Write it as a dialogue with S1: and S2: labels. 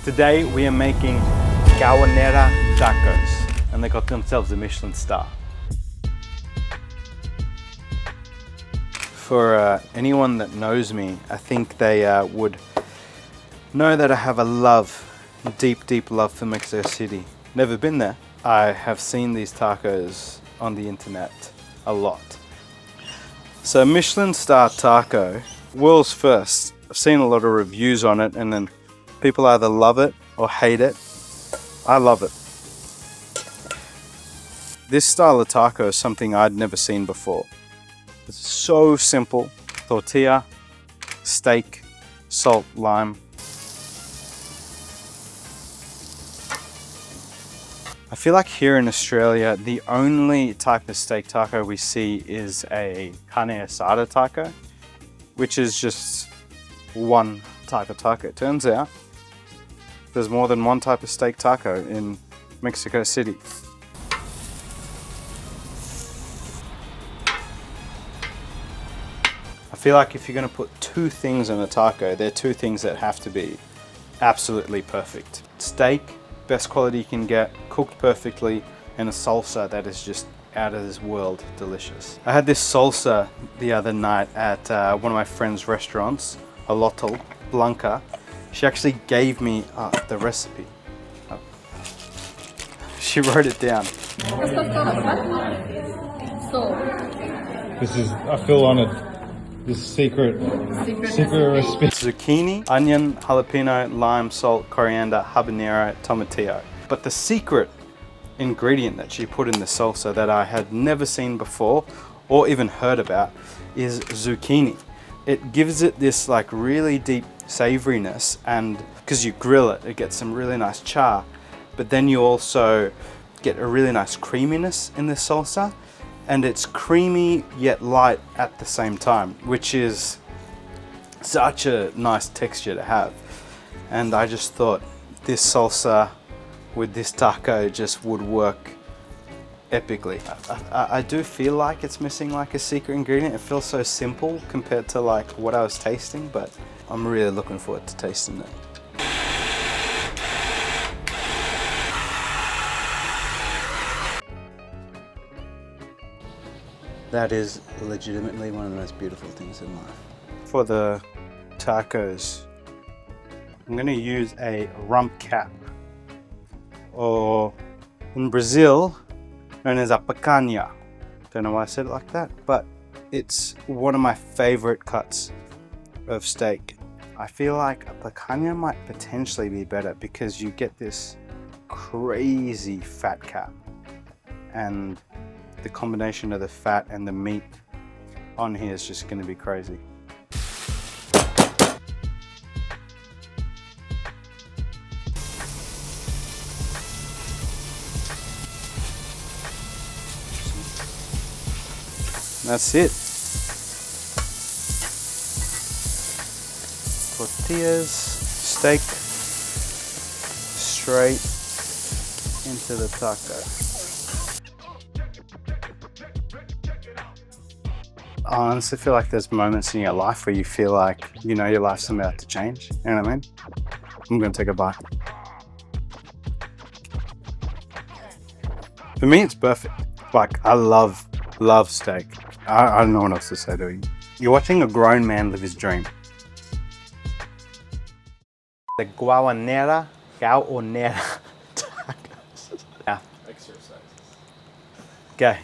S1: Today we are making Gaonera tacos, and they got themselves a Michelin star. For anyone that knows me, I think they would know that I have a deep love for Mexico City. Never been there. I have seen these tacos on the internet a lot. So Michelin star taco, world's first. I've seen a lot of reviews on it, and then people either love it or hate it. I love it. This style of taco is something I'd never seen before. It's so simple. Tortilla, steak, salt, lime. I feel like here in Australia, the only type of steak taco we see is a carne asada taco, which is just one type of taco. It turns out there's more than one type of steak taco in Mexico City. I feel like if you're going to put two things on a taco, they're two things that have to be absolutely perfect. Steak, best quality you can get, cooked perfectly, and a salsa that is just out of this world delicious. I had this salsa the other night at one of my friend's restaurants, Olotl, Blanca. She actually gave me the recipe. Oh. She wrote it down. This is, I feel honored. This secret recipe. Zucchini, onion, jalapeno, lime, salt, coriander, habanero, tomatillo. But the secret ingredient that she put in the salsa that I had never seen before or even heard about is zucchini. It gives it this like really deep savoriness, and because you grill it, it gets some really nice char, but then you also get a really nice creaminess in the salsa, and it's creamy yet light at the same time, which is such a nice texture to have. And I just thought this salsa with this taco just would work epically. I do feel like it's missing like a secret ingredient. It feels so simple compared to like what I was tasting, but I'm really looking forward to tasting it. That is legitimately one of the most beautiful things in life. For the tacos, I'm going to use a rump cap, or in Brazil, known as a picanha. Don't know why I said it like that, but it's one of my favorite cuts of steak. I feel like a picanha might potentially be better because you get this crazy fat cap, and the combination of the fat and the meat on here is just going to be crazy. That's it. Tortillas, steak, straight into the taco. I honestly feel like there's moments in your life where you feel like, you know, your life's about to change. You know what I mean? I'm gonna take a bite. For me, it's perfect. Like, I love steak. I don't know what else to say to you. You're watching a grown man live his dream. The Gaonera tacos. Yeah. Exercises. Okay.